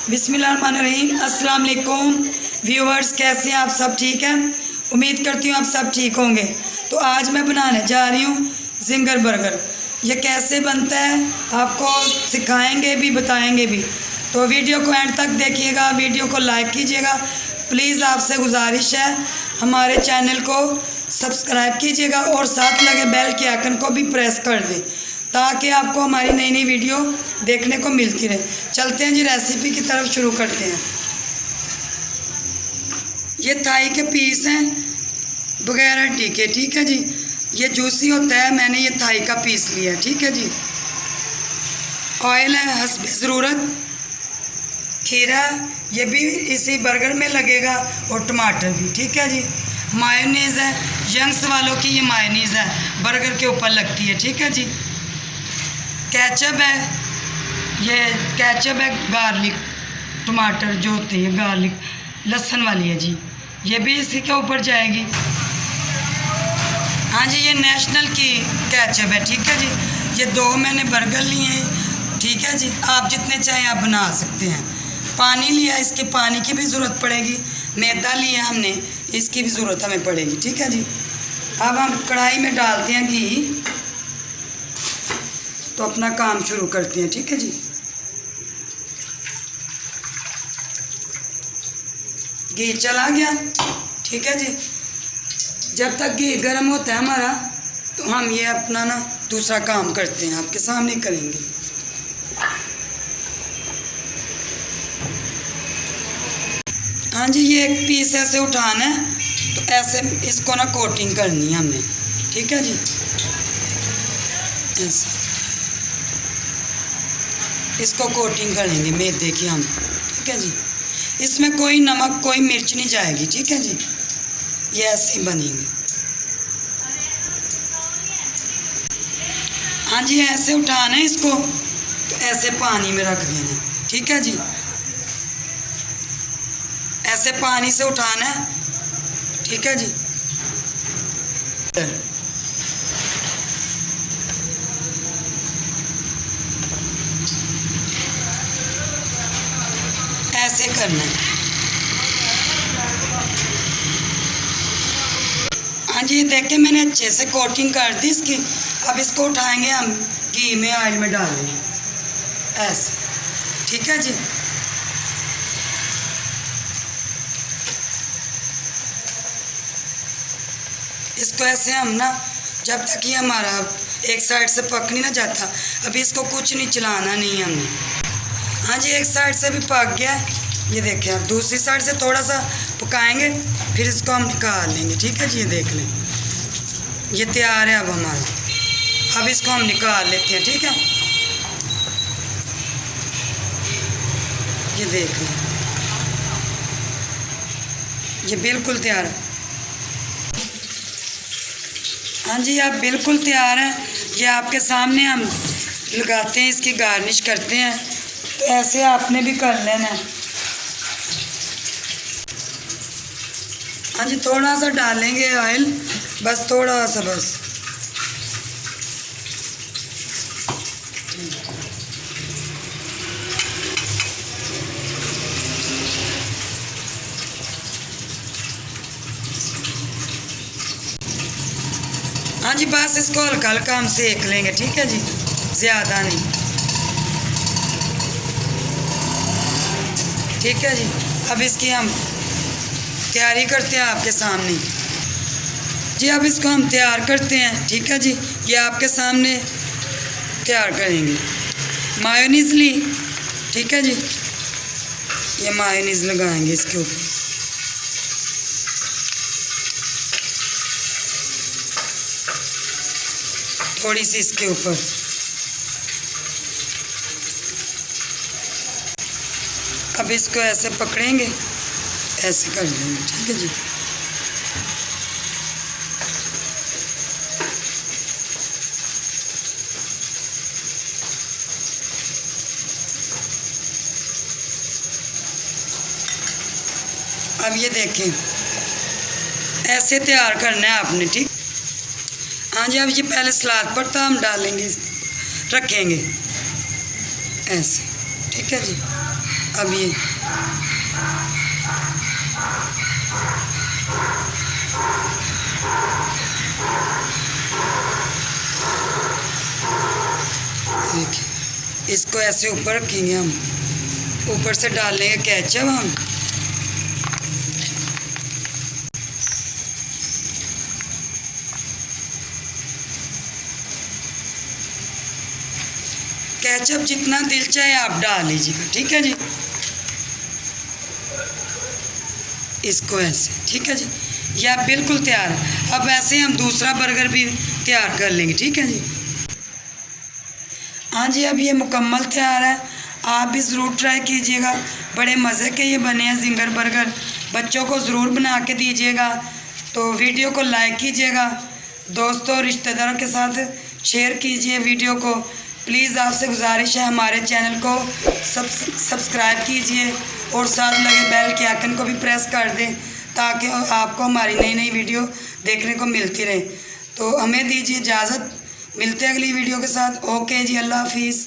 बिस्मिल्लाहिर्रहमानिर्रहीम। अस्सलाम वालेकुम व्यूअर्स, कैसे हैं आप सब? ठीक हैं, उम्मीद करती हूँ आप सब ठीक होंगे। तो आज मैं बनाने जा रही हूँ ज़िंगर बर्गर। ये कैसे बनता है आपको सिखाएंगे भी बताएंगे भी, तो वीडियो को एंड तक देखिएगा, वीडियो को लाइक कीजिएगा। प्लीज़ आपसे गुजारिश है हमारे चैनल को सब्सक्राइब कीजिएगा और साथ लगे बेल के आइकन को भी प्रेस कर दें ताकि आपको हमारी नई नई वीडियो देखने को मिलती रहे। चलते हैं जी रेसिपी की तरफ, शुरू करते हैं। ये थाई के पीस हैं बगैर हड्डी के, ठीक है जी। ये जूसी होता है, मैंने ये थाई का पीस लिया, ठीक है जी। ऑयल है हस्ब ज़रूरत, खीरा ये भी इसी बर्गर में लगेगा और टमाटर भी, ठीक है जी। मायोनीज़ है, यंग्स वालों की ये मायोनीज़ है, बर्गर के ऊपर लगती है, ठीक है जी। केचप है, ये केचप है, गार्लिक टमाटर जो होती है गार्लिक लहसुन वाली है जी, ये भी इसी के ऊपर जाएगी। हाँ जी, ये नेशनल की केचप है, ठीक है जी। ये 2 मैंने बर्गर लिए हैं, ठीक है जी। आप जितने चाहें आप बना सकते हैं। पानी लिया, इसके पानी की भी ज़रूरत पड़ेगी। मैदा लिया हमने, इसकी भी ज़रूरत हमें पड़ेगी, ठीक है जी। अब हम कढ़ाई में डालते हैं घी, तो अपना काम शुरू करते हैं, ठीक है जी। घी चला गया, ठीक है जी। जब तक घी गर्म होता है हमारा, तो हम ये अपना ना दूसरा काम करते हैं, आपके सामने करेंगे। हाँ जी, ये एक पीस ऐसे उठाना है, तो ऐसे इसको ना कोटिंग करनी है हमने, ठीक है जी। ऐसे इसको कोटिंग करेंगे मैदे की हम, ठीक है जी। इसमें कोई नमक कोई मिर्च नहीं जाएगी, ठीक है जी। ये ऐसे ही बनेंगे। हाँ जी, ऐसे उठाना है इसको, तो ऐसे पानी में रख देना, ठीक है जी। ऐसे पानी से उठाना है, ठीक है जी। ऐसे करना है। हाँ जी, देखें मैंने अच्छे से कोटिंग कर दी इसकी। अब इसको उठाएंगे हम, घी में ऑयल में डालेंगे ऐसे, ठीक है जी। इसको ऐसे हम ना, जब तक ये हमारा एक साइड से पक नहीं ना जाता, अभी इसको कुछ नहीं चलाना नहीं है हमने। हाँ जी, एक साइड से भी पक गया, ये देखें। अब दूसरी साइड से थोड़ा सा पकाएंगे, फिर इसको हम निकाल लेंगे, ठीक है जी। ये देख लें, ये तैयार है अब हमारा। अब इसको हम निकाल लेते हैं, ठीक है। ये देख लें, ये बिल्कुल तैयार है। हाँ जी, आप बिल्कुल तैयार हैं। ये आपके सामने हम लगाते हैं, इसकी गार्निश करते हैं, तो ऐसे आपने भी कर लेना है। हाँ जी, थोड़ा सा डालेंगे ऑयल, बस थोड़ा सा, बस। हाँ जी, बस इसको हल्का हल्का हम सेक लेंगे, ठीक है जी, ज़्यादा नहीं, ठीक है जी। अब इसकी हम तैयारी करते हैं आपके सामने जी। अब इसको हम तैयार करते हैं, ठीक है जी। ये आपके सामने तैयार करेंगे। मायोनीज़ ली, ठीक है जी। ये मायोनीज़ लगाएंगे इसके ऊपर, थोड़ी सी इसके ऊपर। अब इसको ऐसे पकड़ेंगे, ऐसे कर देंगे, ठीक है जी। अब ये देखें, ऐसे तैयार करना है आपने, ठीक। हाँ जी, अब ये पहले सलाद पड़ता हम डालेंगे, रखेंगे ऐसे, ठीक है जी। अब ये देखिए, इसको ऐसे ऊपर रखेंगे हम, ऊपर से डाल लेंगे केचप हम। केचप जितना दिल चाहे आप डाल लीजिएगा, ठीक है जी। इसको ऐसे, ठीक है जी। ये आप बिल्कुल तैयार है। अब ऐसे हम दूसरा बर्गर भी तैयार कर लेंगे, ठीक है जी। हाँ जी, अब ये मुकम्मल तैयार है। आप भी ज़रूर ट्राई कीजिएगा, बड़े मज़े के ये बने हैं ज़िंगर बर्गर। बच्चों को ज़रूर बना के दीजिएगा। तो वीडियो को लाइक कीजिएगा, दोस्तों रिश्तेदारों के साथ शेयर कीजिए वीडियो को। प्लीज़ आपसे गुजारिश है, हमारे चैनल को सब्सक्राइब कीजिए और साथ लगे बेल के आइकन को भी प्रेस कर दें, ताकि आपको हमारी नई नई वीडियो देखने को मिलती रहे। तो हमें दीजिए इजाज़त, मिलते हैं अगली वीडियो के साथ। ओके जी, अल्लाह हाफिज़।